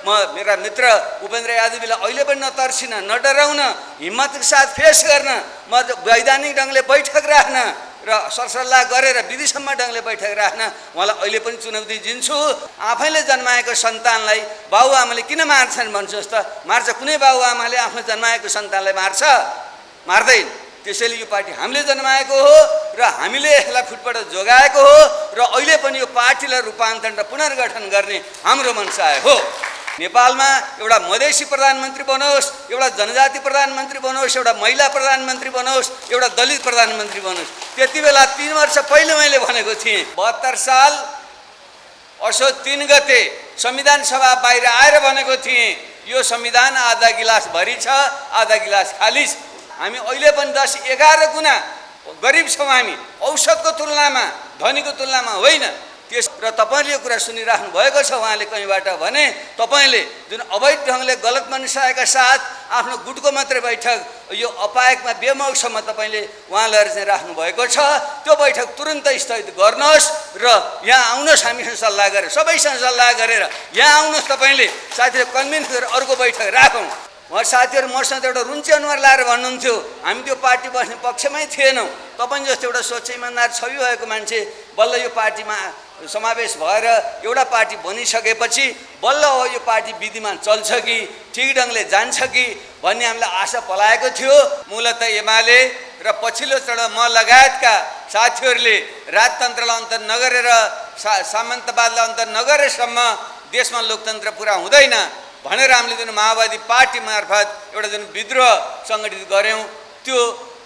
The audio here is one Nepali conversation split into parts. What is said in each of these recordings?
म मेरा मित्र उपेन्द्र यादवले अहिले पनि नतर्सिन, नडराउन, हिम्मतको साथ फेस गर्न, म वैधानिक ढङ्गले बैठक राख्न र सरसल्लाह गरेर विधिसम्म ढङ्गले बैठक राख्न उहाँलाई अहिले पनि चुनौती दिन्छु। आफैले जन्माएको सन्तानलाई बाबुआमाले किन मार्छन् भन्नुहोस् त? मार्छ? कुनै बाबुआमाले आफ्नो जन्माएको सन्तानलाई मार्छ? मार्दैन। त्यसैले यो पार्टी हामीले जन्माएको हो र हामीले यसलाई फुटबाट जोगाएको हो र अहिले पनि यो पार्टीलाई रूपान्तरण र पुनर्गठन गर्ने हाम्रो मनसाय हो। नेपालमा एउटा मधेसी प्रधानमन्त्री बनोस्, एउटा जनजाति प्रधानमन्त्री बनोस्, एउटा महिला प्रधानमन्त्री बनोस्, एउटा दलित प्रधानमन्त्री बनोस्। त्यति बेला 3 वर्ष पहिले मैले भनेको थिएँ, 72 साल असोज 3 गते संविधान सभा बाहिर आएर भनेको थिएँ, यो संविधान आधा गिलास भरि छ, आधा गिलास खाली छ। हामी अहिले पनि 10-11 गुणा गरिब छौँ। हामी औसतको तुलनामा, धनीको तुलनामा होइन। त्यस र तपाईँले यो कुरा सुनिराख्नु भएको छ उहाँले कहीँबाट भने, तपाईँले जुन अवैध ढङ्गले गलत मनसायका साथ आफ्नो गुटको मात्रै बैठक यो अपायकमा बेमौसममा तपाईँले उहाँलाई चाहिँ राख्नु भएको छ, त्यो बैठक तुरन्त स्थगित गर्नुहोस् र यहाँ आउनुहोस्, हामीसँग सल्लाह गरेर, सबैसँग सल्लाह गरेर यहाँ आउनुहोस्। तपाईँले साथीहरू कन्भिन्स गरेर अर्को बैठक राखौँ। उहाँ साथीहरू मसँग एउटा रुन्चे अनुहार लाएर भन्नुहुन्थ्यो, हामी त्यो पार्टी बस्ने पक्षमै थिएनौँ। तपाईँ जस्तो एउटा स्वच्छ इमान्दार छवि भएको मान्छे बल्ल यो पार्टीमा समावेश भएर एउटा पार्टी बनिसकेपछि बल्ल हो यो पार्टी विधिमान चल्छ कि ठिक ढङ्गले जान्छ कि भन्ने हामीलाई आशा पलाएको थियो। मूलत एमाले र पछिल्लो चरण म लगायतका साथीहरूले राजतन्त्रलाई अन्तर नगरेर, सामन्तवादलाई अन्तर नगरेसम्म देशमा लोकतन्त्र पुरा हुँदैन भनेर हामीले जुन माओवादी पार्टी मार्फत एउटा जुन विद्रोह सङ्गठित गऱ्यौँ, त्यो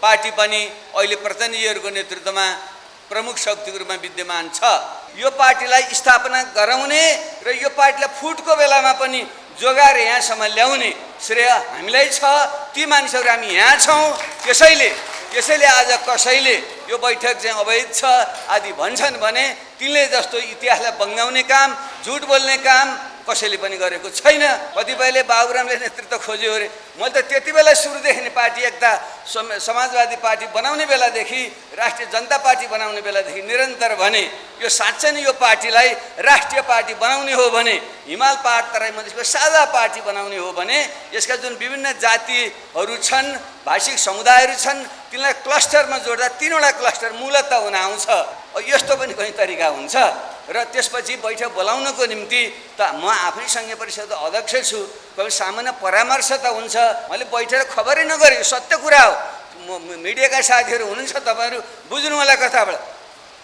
पार्टी पनि अहिले प्रचण्डजीहरूको नेतृत्वमा प्रमुख शक्तिको रूपमा विद्यमान छ। यो पार्टीलाई स्थापना गराउने र यो पार्टीलाई फुटको बेलामा पनि जोगाएर यहाँसम्म ल्याउने श्रेय हामीलाई छ। ती मानिसहरू हामी यहाँ छौँ। त्यसैले आज कसैले यो बैठक चाहिँ अवैध छ आदि भन्छन् भने तिनले जस्तो इतिहासलाई बङ्गाउने काम, झुट बोल्ने काम कसैले पनि गरेको छैन। कतिपयले बाबुरामले नेतृत्व खोज्यो अरे, मैले त त्यति बेला सुरुदेखि नै पार्टी एकता समाजवादी पार्टी बनाउने बेलादेखि, राष्ट्रिय जनता पार्टी बनाउने बेलादेखि निरन्तर भने यो साँच्चै नै यो पार्टीलाई राष्ट्रिय पार्टी बनाउने हो भने, हिमाल पहाड तराई मधेसको साझा पार्टी बनाउने हो भने यसका जुन विभिन्न जातिहरू छन्, भाषिक समुदायहरू छन्, तिनलाई क्लस्टरमा जोड्दा 3वटा क्लस्टर मूलत हुन आउँछ। यस्तो पनि कहीँ तरिका हुन्छ र त्यसपछि बैठक बोलाउनको निम्ति त म आफै सङ्घीय परिषदको अध्यक्ष छु, कहिले सामान्य परामर्श त हुन्छ। मैले बैठक खबरै नगरेँ, सत्य कुरा हो। मिडियाका साथीहरू हुनुहुन्छ, तपाईँहरू बुझ्नु होला कथाबाट।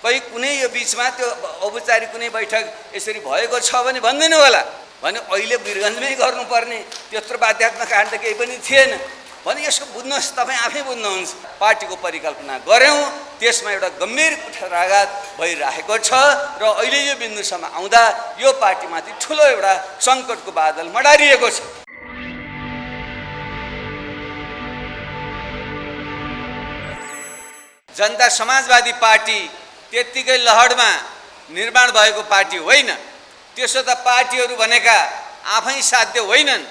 कहीँ कुनै यो बिचमा त्यो औपचारिक कुनै बैठक यसरी भएको छ भने भनिदिनु होला। भने अहिले वीरगन्जमै गर्नुपर्ने त्यत्रो बाध्यात्मक काण्ड केही पनि थिएन भने यसको बुझ्नुहोस्, तपाईँ आफै बुझ्नुहुन्छ। पार्टीको परिकल्पना गऱ्यौँ, त्यसमा एउटा गम्भीर कुठाराघात भइरहेको छ र अहिले यो बिन्दुसम्म आउँदा यो पार्टीमाथि ठुलो एउटा सङ्कटको बादल मडारिएको छ। जनता समाजवादी पार्टी त्यत्तिकै लहडमा निर्माण भएको पार्टी होइन। त्यसो त पार्टीहरू भनेका आफै साध्य होइनन्।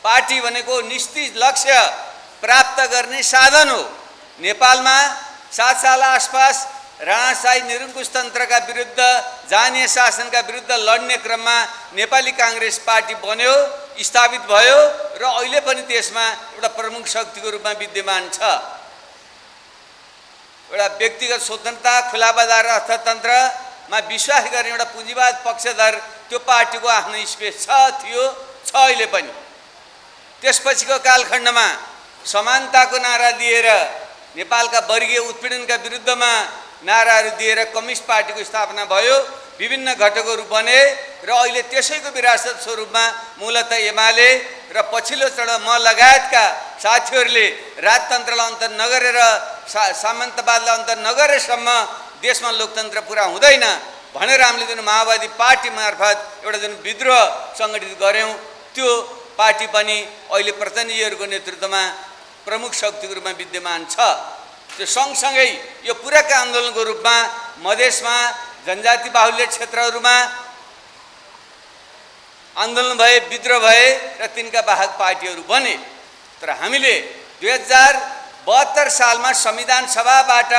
पार्टी भनेको निश्चित लक्ष्य प्राप्त गर्ने साधन हो। नेपालमा 7 साल आसपास राणाशाही निरङ्कुश तन्त्रका विरुद्ध, जानीय शासनका विरुद्ध लड्ने क्रममा नेपाली काङ्ग्रेस पार्टी बन्यो, स्थापित भयो र अहिले पनि त्यसमा एउटा प्रमुख शक्तिको रूपमा विद्यमान छ। एउटा व्यक्तिगत स्वतन्त्रता, खुला बजार अर्थतन्त्रमा विश्वास गर्ने एउटा पुँजीवाद पक्षधर त्यो पार्टीको आफ्नो स्पेस थियो, छ अहिले पनि। त्यसपछिको कालखण्डमा समानताको नारा दिएर नेपालका वर्गीय उत्पीडनका विरुद्धमा नाराहरू दिएर कम्युनिस्ट पार्टीको स्थापना भयो, विभिन्न घटकहरू बने र अहिले त्यसैको विरासत स्वरूपमा मूलत एमाले र पछिल्लो चरण म लगायतका साथीहरूले राजतन्त्रलाई अन्तर नगरेर, सामन्तवादलाई अन्तर नगरेसम्म देशमा लोकतन्त्र पुरा हुँदैन भनेर हामीले जुन माओवादी पार्टी मार्फत एउटा जुन विद्रोह सङ्गठित गऱ्यौँ, त्यो पार्टी पनि अहिले प्रचण्डजीहरूको नेतृत्वमा प्रमुख शक्तिको रूपमा विद्यमान छ। त्यो सँगसँगै यो पुराका आन्दोलनको रूपमा मधेसमा, जनजाति बाहुल्य क्षेत्रहरूमा आन्दोलन भए, विद्रोह भए र तिनका बाहक पार्टीहरू बने। तर हामीले 2072 सालमा संविधान सभाबाट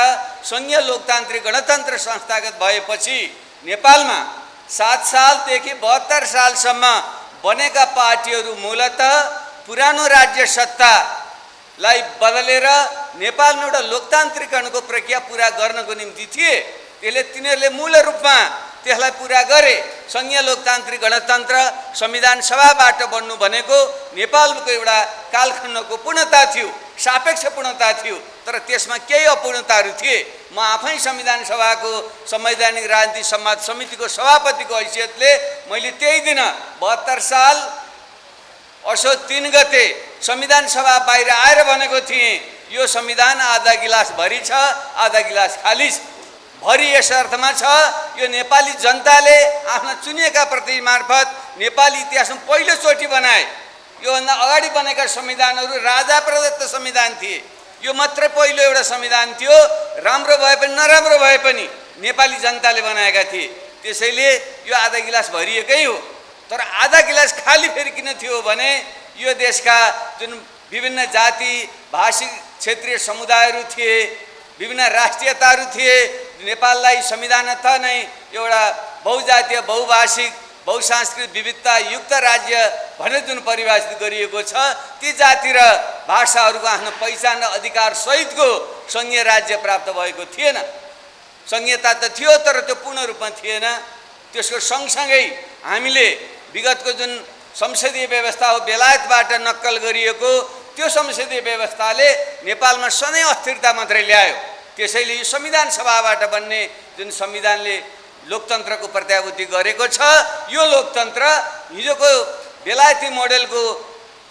सङ्घीय लोकतान्त्रिक गणतन्त्र संस्थागत भएपछि नेपालमा 7 सालदेखि 72 सालसम्म बनेका पार्टीहरू मूलतः पुरानो राज्य सत्तालाई बदलेर नेपालमा एउटा लोकतान्त्रिकरणको प्रक्रिया पुरा गर्नको निम्ति थिए। त्यसले तिनीहरूले मूल रूपमा त्यसलाई पुरा गरे। संघीय लोकतान्त्रिक गणतन्त्र संविधान सभाबाट बन्नु भनेको नेपालको एउटा कालखण्डको पूर्णता थियो, सापेक्ष पूर्णता थियो, तर त्यसमा केही अपूर्णताहरू थिए। म आफै संविधान सभाको संवैधानिक राजनीति संवाद समितिको सभापतिको हैसियतले मैले त्यही दिन 72 साल असोज 3 गते संविधान सभा बाहिर आएर भनेको थिएँ, यो संविधान आधा गिलास भरि छ, आधा गिलास खाली छ। भरि यस अर्थमा छ, यो नेपाली जनताले आफ्ना चुनिएका प्रतिनिधि मार्फत नेपाली इतिहासमा पहिलोचोटि बनाए। योभन्दा अगाडि बनेका संविधानहरू राजा प्रदत्त संविधान थिए। यो मात्रै पहिलो एउटा संविधान थियो, राम्रो भए पनि नराम्रो भए पनि नेपाली जनताले बनाएका थिए। त्यसैले यो आधा गिलास भरिएकै हो। तर आधा गिलास खाली फेरि किन थियो भने यो देशका जुन विभिन्न जाति भाषिक क्षेत्रीय समुदायहरू थिए, विभिन्न राष्ट्रियताहरू थिए, नेपाललाई संविधानतः नै एउटा बहुजातीय बहुभाषिक बहुसांस्कृतिक विविधता युक्त राज्य भनेर जुन परिभाषित गरिएको छ, ती जाति र भाषाहरूको आफ्नो पहिचान र अधिकार सहितको संघीय राज्य प्राप्त भएको थिएन। संघीयता त थियो तर त्यो पूर्ण रूपमा थिएन। त्यसको सँगसँगै हामीले विगतको जुन संसदीय व्यवस्था हो बेलायतबाट नक्कल गरिएको, त्यो संसदीय व्यवस्थाले नेपालमा सधैँ अस्थिरता मात्रै ल्यायो। त्यसैले यो संविधान सभाबाट बन्ने जुन संविधानले लोकतन्त्रको प्रत्याभूति गरेको छ, यो लोकतन्त्र हिजोको बेलायती मोडेलको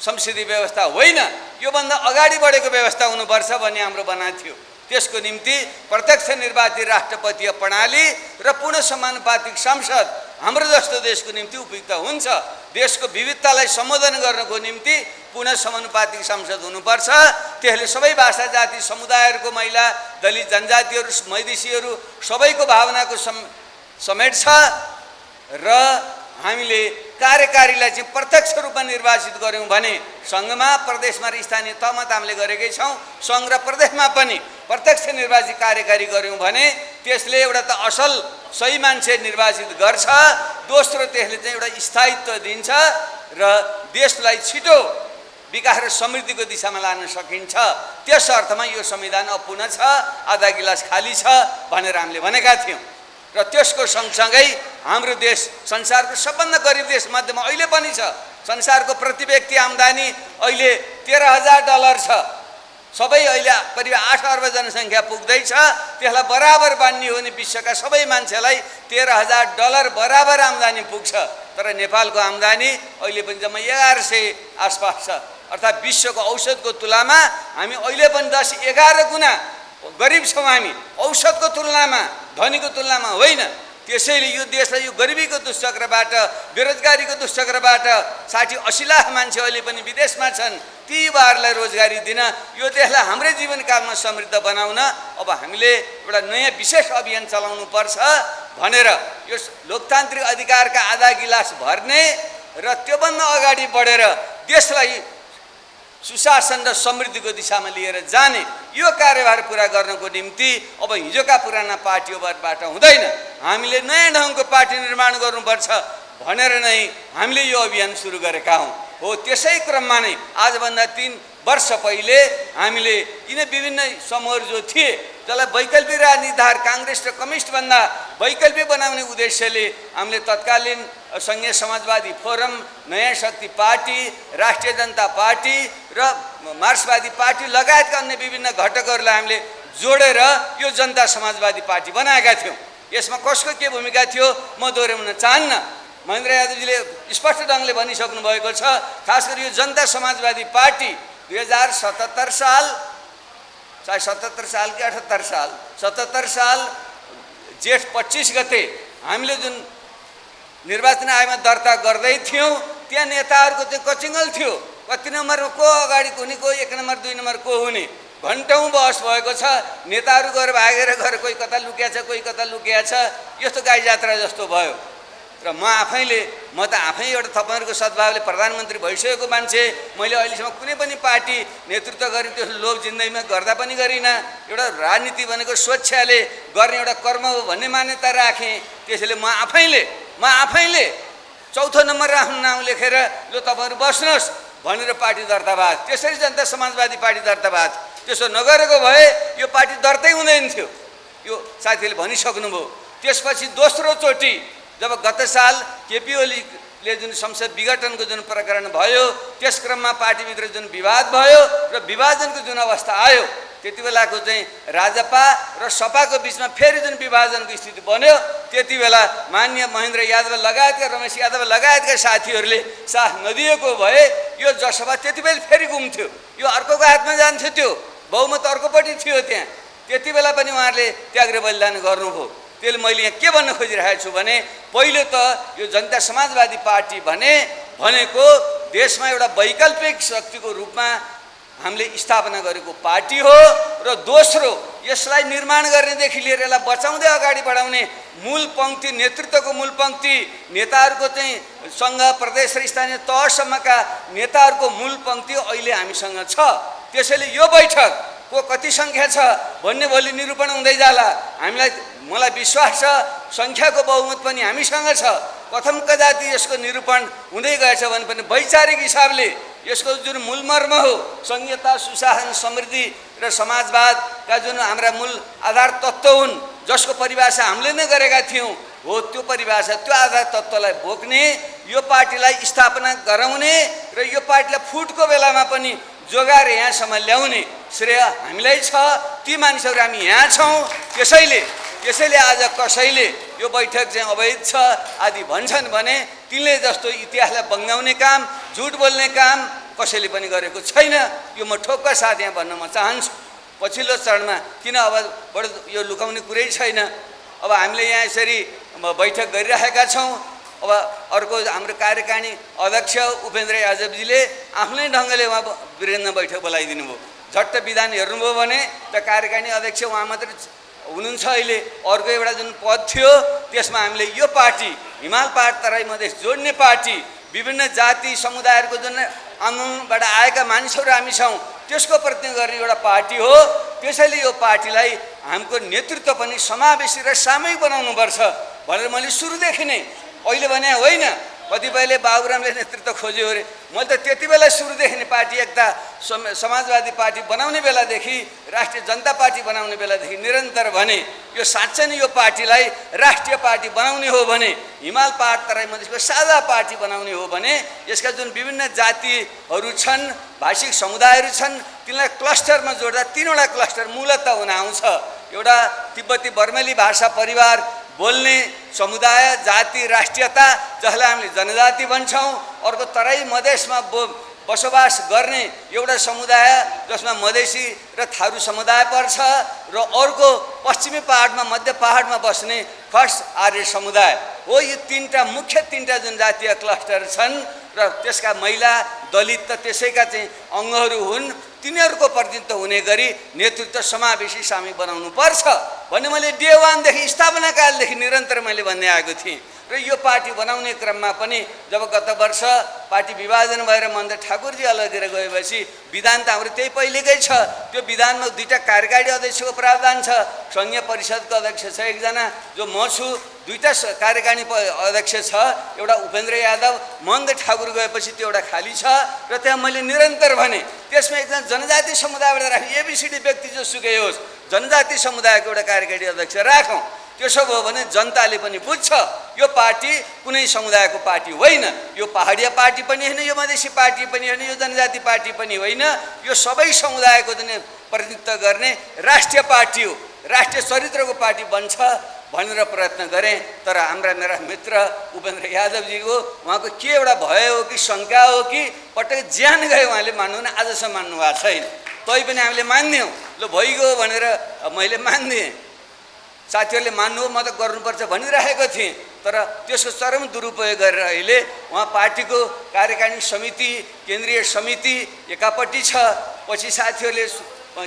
संसदीय व्यवस्था होइन, योभन्दा अगाडि बढेको व्यवस्था हुनुपर्छ भन्ने हाम्रो भनाइ थियो। त्यसको निम्ति प्रत्यक्ष निर्वाचित राष्ट्रपतीय प्रणाली र पूर्ण समानुपातिक संसद हाम्रो जस्तो देशको निम्ति उपयुक्त हुन्छ। देशको विविधतालाई सम्बोधन गर्नको निम्ति पूर्ण समानुपातिक संसद हुनुपर्छ। त्यसले सबै भाषा जाति समुदायहरूको, महिला दलित जनजातिहरू मैदेशीहरू सबैको भावनाको समेट्छ र हामीले कार्यकारीलाई चाहिँ प्रत्यक्ष रूपमा निर्वाचित गर्यौं भने संघमा प्रदेशमा र स्थानीय तहमा त हामीले गरेकै छौं, संघ र प्रदेशमा पनि प्रत्यक्ष निर्वाचित कार्यकारी गर्यौं भने त्यसले एउटा त असल सही मान्छे निर्वाचित गर्छ, दोस्रो त्यसले चाहिँ एउटा स्थायित्व दिन्छ र देशलाई छिटो विकास र समृद्धिको दिशामा लान सकिन्छ। त्यस अर्थमा यो संविधान अपूर्ण छ, आधा गिलास खाली छ भनेर हामीले भनेका थियौं। र त्यसको सँगसँगै हाम्रो देश संसारको सबभन्दा गरिब देश मध्येमा अहिले पनि छ। संसारको प्रति व्यक्ति आम्दानी अहिले $13,000 छ। सबै अहिले करिब 8 अर्ब जनसङ्ख्या पुग्दैछ। त्यसलाई बराबर बाँड्ने हो भने विश्वका सबै मान्छेलाई $13,000 बराबर आम्दानी पुग्छ। तर नेपालको आम्दानी अहिले पनि जम्मा 1100 आसपास छ। अर्थात् विश्वको औसतको तुलनामा हामी अहिले पनि 10-11 गुणा गरिब छौँ। हामी औसतको तुलनामा, धनीको तुलनामा होइन। त्यसैले यो देशलाई यो गरिबीको दुष्चक्रबाट, बेरोजगारीको दुष्चक्रबाट 60-80 लाख मान्छे अहिले पनि विदेशमा छन्। ती युवाहरूलाई रोजगारी दिन, यो देशलाई हाम्रै जीवनकालमा समृद्ध बनाउन अब हामीले एउटा नयाँ विशेष अभियान चलाउनु पर्छ भनेर यो लोकतान्त्रिक अधिकारका आधा गिलास भर्ने र त्योभन्दा अगाडि बढेर देशलाई सुशासन र समृद्धिको दिशामा लिएर जाने यो कार्यभार पुरा गर्नको निम्ति अब हिजोका पुराना पार्टीबाट हुँदैन, हामीले नयाँ ढङ्गको पार्टी निर्माण गर्नुपर्छ भनेर नै हामीले यो अभियान सुरु गरेका हौं। हो त्यसै क्रममा नै आजभन्दा 3 वर्ष पहिले हामीले यिनै विभिन्न समूहहरू जो थिए जसलाई वैकल्पिक राजनीतिधार कांग्रेस र कम्युनिस्ट भन्दा वैकल्पिक बनाउने उद्देश्यले हामीले तत्कालीन संघीय समाजवादी फोरम, नयाँ शक्ति पार्टी, राष्ट्रिय जनता पार्टी र मार्क्सवादी पार्टी लगायतका अन्य विभिन्न घटकहरूलाई हामीले जोडेर यो जनता समाजवादी पार्टी बनाएका थियौं। यसमा कसको के भूमिका थियो म दोहोर्याउन चाहन्न। महेन्द्र यादवजीले स्पष्ट ढङ्गले भनिसक्नु भएको छ। खास गरी यो जनता समाजवादी पार्टी 2077 साल, चाहे 77 साल कि 78 साल, 77 साल जेठ 25 गते हामीले जुन निर्वाचन आयोगमा दर्ता गर्दै थियौं, त्यहाँ नेताहरूको चाहिँ कचिङ्गल थियो। कति नम्बरमा को अगाडि हुने, को 1 नम्बर 2 नम्बर को हुने, घण्टौं बहस भएको छ। नेताहरू गएर भागेर गएर कोही कता लुकिया छ, कोही कता लुकिया छ। यस्तो गाई जात्रा जस्तो भयो। र म त आफै एउटा तपाईहरुको सद्भावले प्रधानमन्त्री भइसकेको मान्छे, मैले अहिलेसम्म कुनै पनि पार्टी नेतृत्व गर्ने त्यो लोभ जिन्दगीमा गर्दा पनि गरिनँ। एउटा राजनीति भनेको स्वेच्छाले गर्ने एउटा कर्म हो भन्ने मान्यता राखेँ। त्यसैले म आफैले चौथो नम्बर आफ्नो नाम लेखेर ल तपाईँहरू बस्नुहोस् भनेर पार्टी दर्ता भयो। त्यसरी जनता समाजवादी पार्टी दर्ता भएको थियो। त्यसो नगरेको भए यो पार्टी दर्तै हुँदैन थियो, यो साथीहरूले भनिसक्नुभयो। त्यसपछि दोस्रो चोटि जब गत साल केपी ओलीले जुन संसद विघटनको जुन प्रकरण भयो, त्यस क्रममा पार्टीभित्र जुन विवाद भयो र विभाजनको जुन अवस्था आयो, त्यति बेलाको चाहिँ राजपा र सपाको बिचमा फेरि जुन विभाजनको स्थिति बन्यो, त्यति बेला माननीय महेन्द्र यादव लगायतका रमेश यादव लगायतका साथीहरूले साथ नदिएको भए यो जसपा त्यति बेला फेरि गुम्थ्यो, यो अर्कोको हातमा जान्थ्यो, त्यो बहुमत अर्कोपट्टि थियो त्यहाँ। त्यति बेला पनि उहाँहरूले त्याग र बलिदान गर्नुभयो। त्यसले मैले यहाँ के भन्न खोजिरहेको छु भने पहिलो त यो जनता समाजवादी पार्टी भनेको देशमा एउटा वैकल्पिक शक्तिको रूपमा हामीले स्थापना गरेको पार्टी हो र दोस्रो यसलाई निर्माण गर्नेदेखि लिएर यसलाई बचाउँदै अगाडि बढाउने मूल पङ्क्ति, नेतृत्वको मूल पङ्क्ति, नेताहरूको चाहिँ सङ्घ प्रदेश र स्थानीय तहसम्मका नेताहरूको मूल पङ्क्ति अहिले हामीसँग छ। त्यसैले यो बैठकको कति सङ्ख्या छ भन्ने भोलि निरूपण हुँदै जाला। मलाई विश्वास छ सङ्ख्याको बहुमत पनि हामीसँग छ। कथम कदाति यसको निरूपण हुँदै गएछ भने पनि वैचारिक हिसाबले यसको जुन मूल मर्म हो संहिता, सुशासन, समृद्धि र समाजवादका जुन हाम्रा मूल आधार तत्त्व हुन्, जसको परिभाषा हामीले नै गरेका थियौँ, हो त्यो परिभाषा, त्यो आधार तत्त्वलाई बोक्ने, यो पार्टीलाई स्थापना गराउने र यो पार्टीलाई फुटको बेलामा पनि जोगाएर यहाँसम्म ल्याउने श्रेय हामीलाई छ। ती मानिसहरू हामी यहाँ छौँ। त्यसैले आज कसैले यो बैठक चाहिँ अवैध छ आदि भन्छन् भने तिनले जस्तो इतिहासलाई बङ्गाउने काम, झुट बोल्ने काम कसैले पनि गरेको छैन। यो म ठोक्का साथ यहाँ भन्न म चाहन्छु। पछिल्लो चरणमा किन अब बडो यो लुकाउने कुरै छैन। अब हामीले यहाँ यसरी बैठक गरिरहेका छौँ। अब अर्को हाम्रो कार्यकारिणी अध्यक्ष उपेन्द्र यादवजीले आफ्नै ढङ्गले उहाँ वीरेन्द्र बैठक बोलाइदिनु भयो। झट्ट विधान हेर्नुभयो भने त कार्यकारिणी अध्यक्ष उहाँ मात्रै हुनुहुन्छ। अहिले अर्को एउटा जुन पद थियो त्यसमा हामीले यो पार्टी हिमाल पहाड तराई मधेस जोड्ने पार्टी, विभिन्न जाति समुदायहरूको जुन आन्दोलनबाट आएका मानिसहरू हामी छौँ, त्यसको प्रतिनिधित्व गर्ने एउटा पार्टी हो। त्यसैले यो पार्टीलाई हाम्रो नेतृत्व पनि समावेशी र सामूहिक बनाउनुपर्छ भनेर मैले सुरुदेखि नै अहिले भने होइन, कतिपयले बाबुरामले नेतृत्व खोज्यो अरे, मैले त त्यति बेला सुरुदेखि नै पार्टी एकता समाजवादी पार्टी बनाउने बेलादेखि, राष्ट्रिय जनता पार्टी बनाउने बेलादेखि निरन्तर भने यो साँच्चै नै यो पार्टीलाई राष्ट्रिय पार्टी बनाउने हो भने, हिमाल पहाड तराई मधेसको साझा पार्टी बनाउने हो भने यसका जुन विभिन्न जातिहरू छन्, भाषिक समुदायहरू छन्, तिनलाई क्लस्टरमा जोड्दा तीनवटा क्लस्टर मूलत हुन आउँछ। एउटा तिब्बती बर्मेली भाषा परिवार बोल्ने समुदाय, जाति, राष्ट्रियता, जसलाई हामीले जनजाति भन्छौँ। अर्को तराई मधेसमा बसोबास गर्ने एउटा समुदाय जसमा मधेसी र थारू समुदाय पर्छ र अर्को पश्चिमी पहाडमा, मध्य पहाडमा बस्ने खस आर्य समुदाय हो। यो मुख्य तीनटा जनजातीय क्लस्टर छन् र त्यसका महिला, दलित त त्यसैका चाहिँ अङ्गहरू हुन्। तिनीहरूको प्रतिनिधित्व हुने गरी नेतृत्व समावेशी सामी बनाउनु पर्छ भन्ने मैले डे वानदेखि, स्थापना कालदेखि निरन्तर मैले भन्दै आएको थिएँ। र यो पार्टी बनाउने क्रममा पनि जब गत वर्ष पार्टी विभाजन भएर महेन्द्र ठाकुरजी अलगतिर गएपछि विधान त हाम्रो त्यही पहिलेकै छ। त्यो विधानमा दुईवटा कार्यकारिणी अध्यक्षको प्रावधान छ, सङ्घीय परिषदको अध्यक्ष छ एकजना जो म छु, दुईवटा कार्यकारिणी अध्यक्ष छ, एउटा उपेन्द्र यादव, महेन्द्र ठाकुर गएपछि त्यो एउटा खाली छ। र त्यहाँ मैले निरन्तर भने त्यसमा एकजना जनजाति समुदायबाट राख्ने एबिसिडी व्यक्ति जोसुकै होस्, जनजाति समुदायको एउटा कार्यकारिणी अध्यक्ष राखौँ। त्यसो भयो भने जनताले पनि बुझ्छ यो पार्टी कुनै समुदायको पार्टी होइन, यो पहाडिया पार्टी पनि होइन, यो मधेसी पार्टी पनि होइन, यो जनजाति पार्टी पनि होइन, यो सबै समुदायको जुन प्रतिनिधित्व गर्ने राष्ट्रिय पार्टी हो, राष्ट्रिय चरित्रको पार्टी बन्छ भनेर प्रयत्न गरेँ। तर मेरा मित्र उपेन्द्र यादवजीको उहाँको के एउटा भयो हो कि शङ्का हो कि पटक ज्यान गयो, उहाँले मान्नु न आजसम्म मान्नु भएको छैन। तै पनि हामीले मान्दियौँ, ल भइगयो भनेर मैले मान्दिएँ। साथीहरूले मान्नु म त गर्नुपर्छ भनिरहेको थिएँ। तर त्यसको चरम दुरुपयोग गरेर अहिले उहाँ पार्टीको कार्यकारिणी समिति, केन्द्रीय समिति एकापट्टि छ, पछि साथीहरूले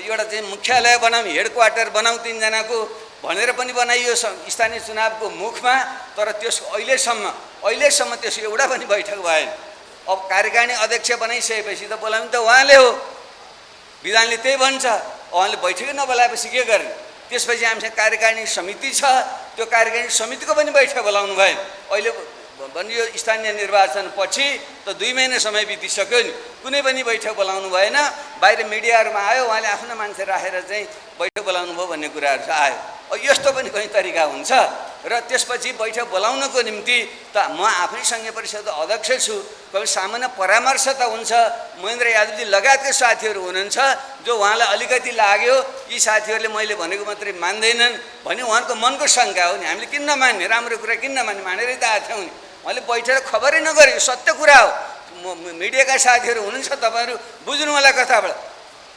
एउटा चाहिँ मुख्यालय बनाऊँ, हेड क्वार्टर बनाऊँ तीनजनाको भनेर पनि बनाइयो स्थानीय चुनावको मुखमा। तर त्यसको अहिलेसम्म त्यसको एउटा पनि बैठक भएन। अब कार्यकारिणी अध्यक्ष बनाइसकेपछि त बोलाउनु त उहाँले हो, विधानले त्यही भन्छ। उहाँले बैठकै नबोलाएपछि के गर्ने? त्यसपछि हामीसँग कार्यकारिणी समिति छ, त्यो कार्यकारिणी समितिको पनि बैठक बोलाउनु भयो। अहिले बनियो स्थानीय निर्वाचनपछि त 2 महिना समय बितिसक्यो नि, कुनै पनि बैठक बोलाउनु भएन। बाहिर मिडियाहरूमा आयो, उहाँले आफ्नो मान्छे राखेर चाहिँ बैठक बोलाउनु भयो भन्ने कुराहरू आयो। यस्तो पनि कहीँ तरिका हुन्छ र त्यसपछि बैठक बोलाउनको निम्ति त म आफै सङ्घीय परिषदको अध्यक्ष छु, कहिले सामान्य परामर्श त हुन्छ। महेन्द्र यादवजी लगायतका साथीहरू हुनुहुन्छ जो उहाँलाई अलिकति लाग्यो यी साथीहरूले मैले भनेको मात्रै मान्दैनन् भने उहाँको मनको शङ्का हो नि, हामीले किन नमान्ने, राम्रो कुरा किन नमान्ने, मानेरै त आएको थियौँ नि। मैले बैठक खबरै नगरेँ, सत्य कुरा हो। मिडियाका साथीहरू हुनुहुन्छ, तपाईँहरू बुझ्नु होला कथाबाट।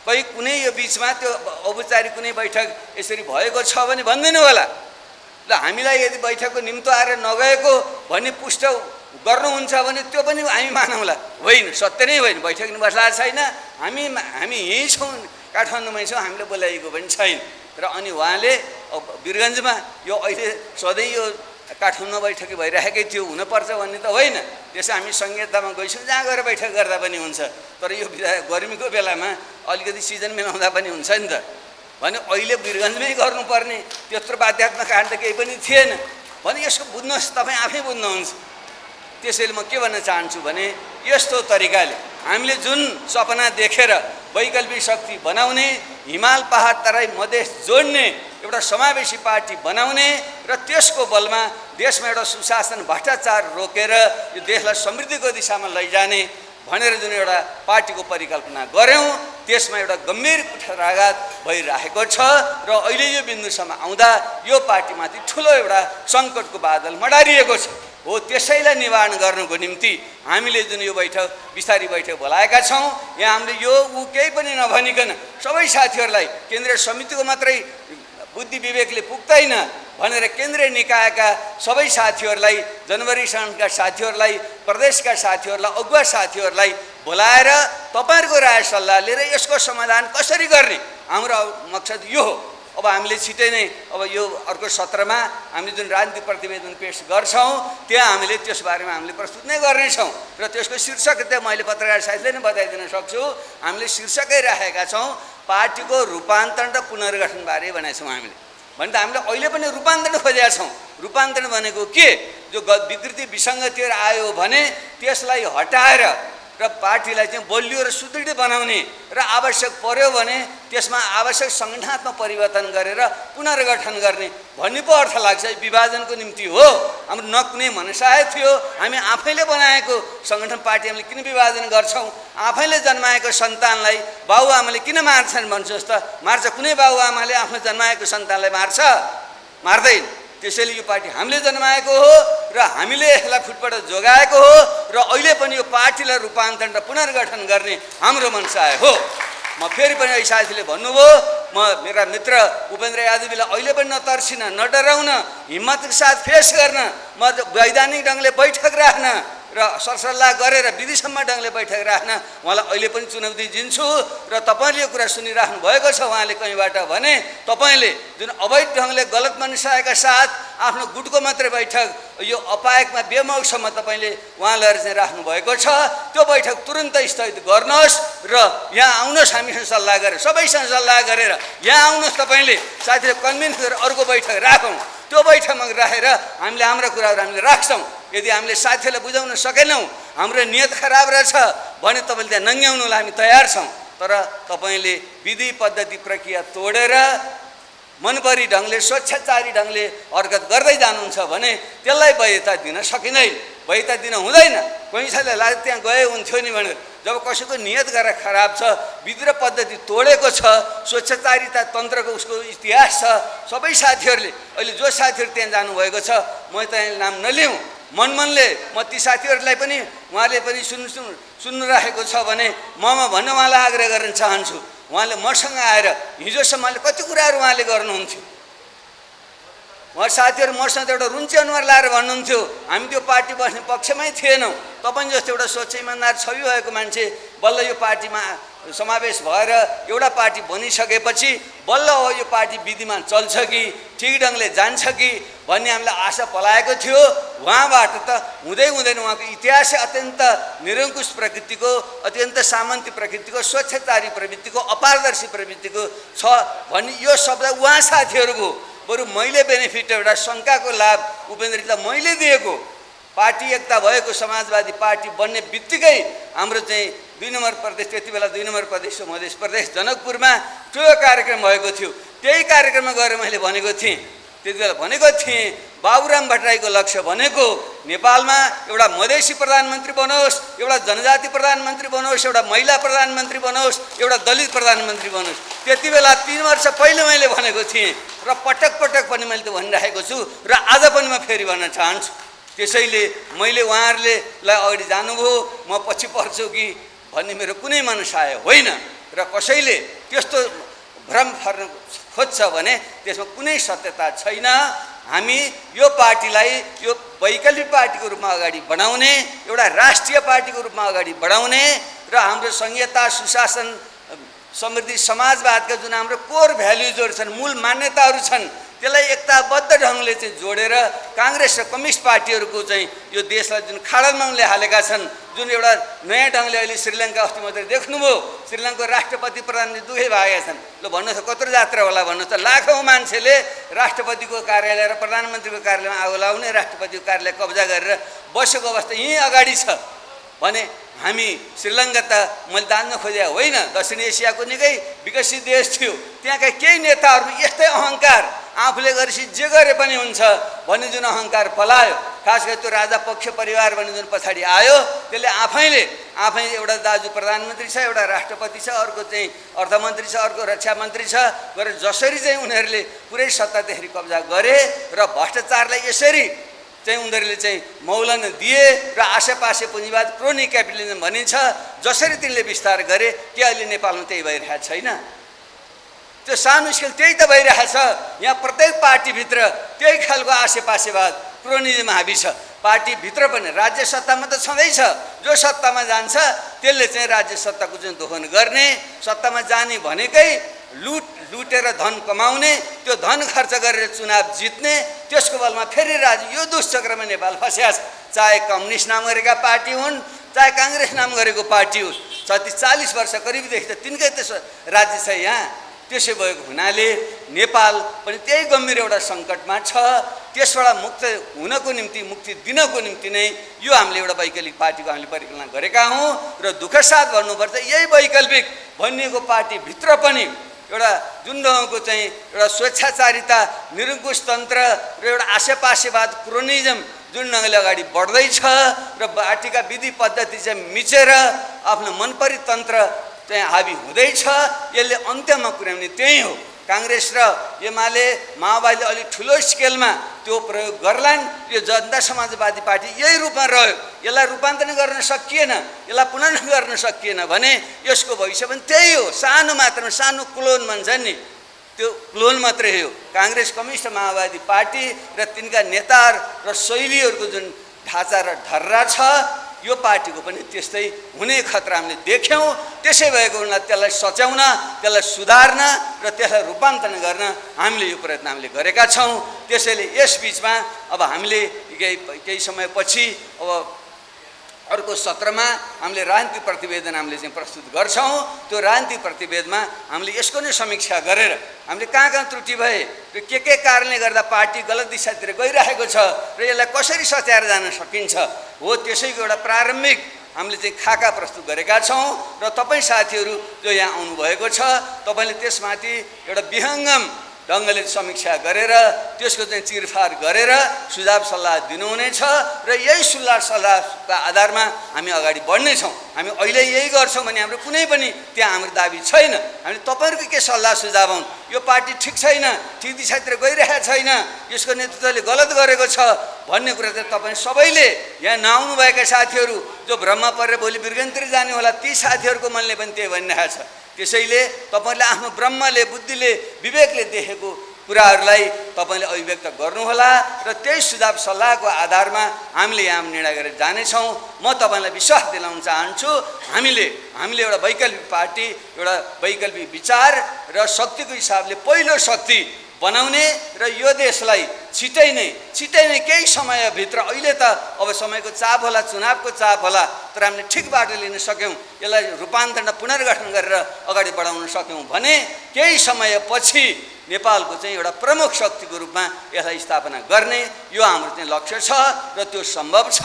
कहीँ कुनै यो बिचमा त्यो औपचारिक कुनै बैठक यसरी भएको छ भने भनिदिनु होला। ल हामीलाई यदि बैठकको निम्तो आएर नगएको भन्ने पुष्ट गर्नुहुन्छ भने त्यो पनि हामी मानौँला। होइन, सत्य नै होइन, बैठक नि बस्ला छैन, हामी यहीँ छौँ, काठमाडौँमै छौँ, हामीले बोलाइएको पनि छैन। र अनि उहाँले वीरगन्जमा यो अहिले सधैँ यो काठमाडौँमा बैठक भइरहेकै थियो, हुनुपर्छ भन्ने त होइन। त्यसो हामी संहितामा गइछौँ, जहाँ गएर बैठक गर्दा पनि हुन्छ। तर यो गर्मीको बेलामा अलिकति सिजन मिलाउँदा पनि हुन्छ नि त। भने अहिले वीरगन्जमै गर्नुपर्ने, त्यत्रो बाध्यात्मक कारण त केही पनि थिएन भने यसो बुझ्नुहोस्, तपाईँ आफै बुझ्नुहुन्छ। त्यसैले म के भन्न चाहन्छु भने यस्तो तरिकाले हामीले जुन सपना देखेर वैकल्पिक शक्ति बनाउने, हिमाल पहाड तराई मधेस जोड्ने एउटा समावेशी पार्टी बनाउने र त्यसको बलमा देशमा एउटा सुशासन भ्रष्टाचार रोकेर यो देशलाई समृद्धिको दिशामा लैजाने भनेर जुन एउटा पार्टीको परिकल्पना गऱ्यौँ, त्यसमा एउटा गम्भीर कुठाराघात भइरहेको छ। र अहिले यो बिन्दुसम्म आउँदा यो पार्टीमाथि ठुलो एउटा सङ्कटको बादल मडारिएको छ। हो, त्यसैलाई निवारण गर्नको निम्ति हामीले जुन यो बैठक विस्तारी बैठक बोलाएका छौँ, यहाँ हामीले यो केही पनि नभनिकन सबै साथीहरूलाई केन्द्रीय समितिको मात्रै बुद्धि विवेकले पुग्दैन भनेर केन्द्रीय निकायका सबै साथीहरूलाई, जनवरी सङ्घका साथीहरूलाई, प्रदेशका साथीहरूलाई, अगुवा साथीहरूलाई बोलाएर तपाईँहरूको राय सल्लाह लिएर यसको समाधान कसरी गर्ने हाम्रो मकसद यो हो। अब हामीले छिटै नै अब यो अर्को सत्रमा हामीले जुन राजनीतिक प्रतिवेदन पेश गर्छौँ त्यहाँ हामीले त्यस बारेमा हामीले प्रस्तुत नै गर्नेछौँ र त्यसको शीर्षक त्यहाँ मैले पत्रकार साथीले नै बताइदिन सक्छु। हामीले शीर्षकै राखेका छौँ पार्टीको रूपान्तरण र पुनर्गठनबारे भनेको छौँ हामीले। भने त हामीले अहिले पनि रूपान्तरण खोजेका छौँ। रूपान्तरण भनेको के, जो विकृति विसङ्गतिहरू आयो भने त्यसलाई हटाएर र पार्टीलाई चाहिँ बलियो र सुदृढ बनाउने र आवश्यक पर्यो भने त्यसमा आवश्यक सङ्गठनात्मक परिवर्तन गरेर पुनर्गठन गर्ने भन्ने पो अर्थ लाग्छ। विभाजनको निम्ति हो, हाम्रो न कुनै मनसाय थियो। हामी आफैले बनाएको सङ्गठन पार्टी हामीले किन विभाजन गर्छौँ? आफैले जन्माएको सन्तानलाई बाबुआमाले किन मार्छन् भन्नुहोस् त? मार्छ? कुनै बाबुआमाले आफ्नो जन्माएको सन्तानलाई मार्छ? मार्दैन। त्यसैले यो पार्टी हामीले जन्माएको हो र हामीले यसलाई फुटबाट जोगाएको हो र अहिले पनि यो पार्टीलाई रूपान्तरण र पुनर्गठन गर्ने हाम्रो मनसाय हो। म फेरि पनि अहिले साथीले भन्नुभयो, म मेरा मित्र उपेन्द्र यादवजीलाई अहिले पनि नतर्सिन, नडराउन, हिम्मतको साथ फेस गर्न, म वैधानिक ढङ्गले बैठक राख्न र सरसल्लाह गरेर विधिसम्म ढङ्गले बैठक राख्न उहाँलाई अहिले पनि चुनौती दिन्छु। र तपाईँले यो कुरा सुनिराख्नु भएको छ उहाँले कहीँबाट भने तपाईँले जुन अवैध ढङ्गले गलत मनसायका साथ आफ्नो गुटको मात्रै बैठक यो अपायकमा बेमौसम्म तपाईँले उहाँलाई चाहिँ राख्नु भएको छ, त्यो बैठक तुरन्तै स्थगित गर्नुहोस् र यहाँ आउनुहोस्, हामीसँग सल्लाह गरेर सबैसँग सल्लाह गरेर यहाँ आउनुहोस्। तपाईँले साथीले कन्भिन्स गरेर अर्को बैठक राखौँ, त्यो बैठकमा राखेर हामीले हाम्रा कुराहरू हामीले राख्छौँ। यदि हामीले साथीहरूलाई बुझाउन सकेनौँ, हाम्रो नियत खराब रहेछ भने तपाईँले त्यहाँ नङ्ग्याउनुलाई हामी तयार छौँ। तर तपाईँले विधि पद्धति प्रक्रिया तोडेर मनपरी ढङ्गले स्वेच्छाचारी ढङ्गले हरकत गर्दै जानुहुन्छ भने त्यसलाई वैधता दिन सकिँदैन, वैधता दिन हुँदैन। कोही साथीलाई लाग्यो त्यहाँ गए हुन्थ्यो नि भनेर। जब कसैको नियत गरेर खराब छ, विधि र पद्धति तोडेको छ, स्वेच्छाचारिता तन्त्रको उसको इतिहास छ, सबै साथीहरूले अहिले जो साथीहरू त्यहाँ जानुभएको छ म त्यहाँ नाम नलिउँ, मनले म ती साथीहरूलाई पनि उहाँले पनि सुन्नु राखेको छ भने ममा भन्न उहाँलाई आग्रह गर्न चाहन्छु। उहाँले मसँग आएर हिजोसम्मले कति कुराहरू उहाँले गर्नुहुन्थ्यो, उहाँ साथीहरू मसँग एउटा रुन्चे अनुहार लाएर भन्नुहुन्थ्यो हामी त्यो पार्टी बस्ने पक्षमै थिएनौँ। तपाईँ जस्तो एउटा स्वच्छ इमान्दार छवि भएको मान्छे बल्ल यो पार्टीमा समावेश भएर एउटा पार्टी बनिसकेपछि बल्ल हो यो पार्टी विधिमा चल्छ कि ठिक ढङ्गले जान्छ कि भन्ने हामीलाई आशा पलाएको थियो। उहाँबाट त हुँदै हुँदैन। उहाँको इतिहासै अत्यन्त निरङ्कुश प्रकृतिको, अत्यन्त सामन्ती प्रकृतिको, स्वेच्छाचारी प्रवृत्तिको, अपारदर्शी प्रवृत्तिको छ भन्ने यो शब्द उहाँ साथीहरूको। बरु मैले बेनिफिट एउटा शङ्काको लाभ उपेन्द्रजीलाई मैले दिएको, पार्टी एकता भएको समाजवादी पार्टी बन्ने बित्तिकै हाम्रो चाहिँ 2 नम्बर प्रदेश, त्यति बेला 2 नम्बर प्रदेश हो मध्य प्रदेश, जनकपुरमा ठुलो कार्यक्रम भएको थियो। त्यही कार्यक्रममा गएर मैले भनेको थिएँ, त्यति बेला भनेको थिएँ बाबुराम भट्टराईको लक्ष्य भनेको नेपालमा एउटा मधेसी प्रधानमन्त्री बनोस्, एउटा जनजाति प्रधानमन्त्री बनोस्, एउटा महिला प्रधानमन्त्री बनोस्, एउटा दलित प्रधानमन्त्री बनोस्। त्यति बेला 3 वर्ष पहिले मैले भनेको थिएँ र पटक पटक पनि मैले त भनिरहेको छु र आज पनि म फेरि भन्न चाहन्छु। त्यसैले मैले उहाँहरूले अगाडि जानुभयो म पछि पर्छु कि भन्ने मेरो कुनै मनसाय होइन र कसैले त्यस्तो भ्रम फर्न खोज्छ भने त्यसमा कुनै सत्यता छैन। हामी यो पार्टीलाई यो वैकल्पिक पार्टीको रूपमा अगाडि बढाउने, एउटा राष्ट्रिय पार्टीको रूपमा अगाडि बढाउने र हाम्रो संहिता, सुशासन, समृद्धि, समाजवादका जुन हाम्रो कोर भ्याल्युजहरू छन्, मूल मान्यताहरू छन्, त्यसलाई एकताबद्ध ढङ्गले चाहिँ जोडेर काङ्ग्रेस र कम्युनिस्ट पार्टीहरूको चाहिँ यो देशलाई जुन खाडलमा उनले हालेका छन्, जुन एउटा नयाँ ढङ्गले अहिले श्रीलङ्का अस्ति मात्रै देख्नुभयो, श्रीलङ्काको राष्ट्रपति प्रधानमन्त्री दुवै भागेका छन्। ल भन्नुहोस् कत्रो जात्रा होला भन्नुहोस् त। लाखौँ मान्छेले राष्ट्रपतिको कार्यालय र प्रधानमन्त्रीको कार्यालयमा आगो लाउने, राष्ट्रपतिको कार्यालय कब्जा गरेर बसेको अवस्था यहीँ अगाडि छ भने हामी श्रीलङ्का त मैले दान्न खोजे होइन, दक्षिण एसियाको निकै विकसित देश थियो। त्यहाँका केही नेताहरू यस्तै अहङ्कार, आफूले गरेपछि जे गरे पनि हुन्छ भन्ने जुन अहङ्कार पलायो, खास गरी त्यो राजा पक्ष परिवार भन्ने जुन पछाडि आयो, त्यसले आफै एउटा दाजु प्रधानमन्त्री छ, एउटा राष्ट्रपति छ, अर्को चाहिँ अर्थमन्त्री छ, अर्को रक्षा मन्त्री छ गरेर जसरी चाहिँ उनीहरूले पुरै सत्ता त्यसरी कब्जा गरे र भ्रष्टाचारलाई यसरी चाहिँ उनीहरूले चाहिँ मौलन दिए र आसेपासे पुँजीवाद क्रोनी क्यापिटलिजम भनिन्छ, जसरी तिनले विस्तार गरे के अहिले नेपालमा त्यही भइरहेको छैन? त्यो सानो स्केल त्यही त भइरहेछ। यहाँ प्रत्येक पार्टीभित्र त्यही खालको आसेपासेवाद क्रोनिजम हाबी छ। पार्टीभित्र पनि राज्य सत्तामा त छँदैछ, जो सत्तामा जान्छ त्यसले चाहिँ राज्य सत्ताको जुन दोहन गर्ने, सत्तामा जाने भनेकै लुटेर धन कमाउने, त्यो धन खर्च गरेर चुनाव जित्ने, त्यसको बलमा फेरि यो दुष्चक्रमा नेपाल फस्या छ। चाहे कम्युनिस्ट नाम गरेका पार्टी हुन्, चाहे काङ्ग्रेस नाम गरेको पार्टी होस्, 40 वर्ष करिबदेखि त तिनकै त्यसो राज्य छ यहाँ। त्यसै भएको हुनाले नेपाल पनि त्यही गम्भीर एउटा सङ्कटमा छ। त्यसबाट मुक्त हुनको निम्ति, मुक्ति दिनको निम्ति नै यो हामीले एउटा वैकल्पिक पार्टीको हामीले परिकल्पना गरेका हौँ र दुःखका साथ भन्नुपर्छ यही वैकल्पिक भनिएको पार्टीभित्र पनि एउटा जुन ढङ्गको चाहिँ एउटा स्वेच्छाचारिता, निरङ्कुश तन्त्र र एउटा आसेपासेवाद क्रोनिजम जुन ढङ्गले अगाडि बढ्दैछ र पार्टीका विधि पद्धति चाहिँ मिचेर आफ्नो मनपरी तन्त्र चाहिँ हाबी हुँदैछ, यसले अन्त्यमा पुर्याउने त्यही हो। काङ्ग्रेस र एमाले माओवादीले अलिक ठुलो स्केलमा त्यो प्रयोग गर्लान्। यो जनता समाजवादी पार्टी यही रूपमा रह्यो, यसलाई रूपान्तरण गर्न सकिएन, यसलाई पुनः गर्न सकिएन भने यसको भविष्य पनि त्यही हो। सानो मात्रामा सानो क्लोन भन्छ नि, त्यो क्लोन मात्रै हो। काङ्ग्रेस, कम्युनिस्ट, माओवादी पार्टी र तिनका नेताहरू र शैलीहरूको जुन ढाँचा र ढर्रा छ, यो पार्टीको पनि त्यस्तै हुने खतरा हामीले देख्यौँ। त्यसै भएको हुनाले त्यसलाई सच्याउन, त्यसलाई सुधार्न र त्यसलाई रूपान्तरण गर्न हामीले यो प्रयत्न हामीले गरेका छौँ। त्यसैले यस बिचमा अब हामीले केही समयपछि अब अर्को सत्रमा हामीले राजनीतिक प्रतिवेदन हामीले चाहिँ प्रस्तुत गर्छौँ। त्यो राजनीतिक प्रतिवेदनमा हामीले यसको नै समीक्षा गरेर हामीले कहाँ त्रुटि भए र के कारणले गर्दा पार्टी गलत दिशातिर गइरहेको छ र यसलाई कसरी सच्याएर जान सकिन्छ हो, त्यसैको एउटा प्रारम्भिक हामीले चाहिँ खाका प्रस्तुत गरेका छौँ। र तपाईँ साथीहरू जो यहाँ आउनुभएको छ, तपाईँले त्यसमाथि एउटा विहङ्गम ढङ्गले समीक्षा गरेर त्यसको चाहिँ चिरफार गरेर सुझाव सल्लाह दिनुहुनेछ र यही सल्लाह सल्लाहका आधारमा हामी अगाडि बढ्नेछौँ। हामी अहिले यही गर्छौँ भने हाम्रो कुनै पनि त्यहाँ हाम्रो दाबी छैन। हामी तपाईँहरूको के सल्लाह सुझाव हुन्, यो पार्टी ठिक छैन, ठिक दिशातिर गइरहेको छैन, यसको नेतृत्वले गलत गरेको छ भन्ने कुरा चाहिँ तपाईँ सबैले यहाँ नआउनुभएका साथीहरू जो भ्रममा परेर भोलि बिर्गनतिर जाने होला, ती साथीहरूको मनले पनि त्यही भनिरहेको छ। त्यसैले तपाईँले आफ्नो ब्रह्मले, बुद्धिले, विवेकले देखेको कुराहरूलाई तपाईँले अभिव्यक्त गर्नुहोला र त्यही सुझाव सल्लाहको आधारमा हामीले यहाँ निर्णय गरेर जानेछौँ। म तपाईँलाई विश्वास दिलाउन चाहन्छु, हामीले एउटा वैकल्पिक पार्टी, एउटा वैकल्पिक विचार र शक्तिको हिसाबले पहिलो शक्ति बनाउने र यो देशलाई छिटै नै केही समयभित्र, अहिले त अब समयको चाप होला, चुनावको चाप होला, तर हामीले ठिक बाटो लिन सक्यौँ, यसलाई रूपान्तरण पुनर्गठन गरेर अगाडि बढाउन सक्यौँ भने केही समयपछि नेपालको चाहिँ एउटा प्रमुख शक्तिको रूपमा यसलाई स्थापना गर्ने यो हाम्रो चाहिँ लक्ष्य छ र त्यो सम्भव छ।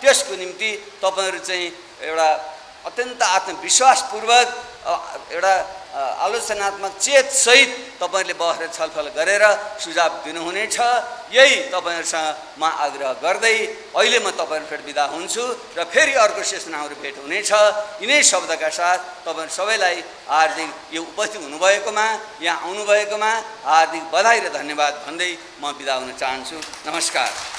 त्यसको निम्ति तपाईहरु चाहिँ एउटा अत्यन्त आत्मविश्वासपूर्वक एउटा आलोचनात्मक चेत सहित तपाईहरुले बसेर छलफल गरेर सुझाव दिनुहुनेछ। यही तपाईहरुसँग म आग्रह गर्दै अहिले म तपाईहरुबाट बिदा हुन्छु र फेरि अर्को सेसनहरु भेट हुनेछ। यिनै शब्दका साथ तपाईहरु सबैलाई हार्दिक यो उपस्थित हुनुभएकोमा, यहाँ आउनुभएकोमा हार्दिक बधाई र धन्यवाद भन्दै म बिदा हुन चाहन्छु। नमस्कार।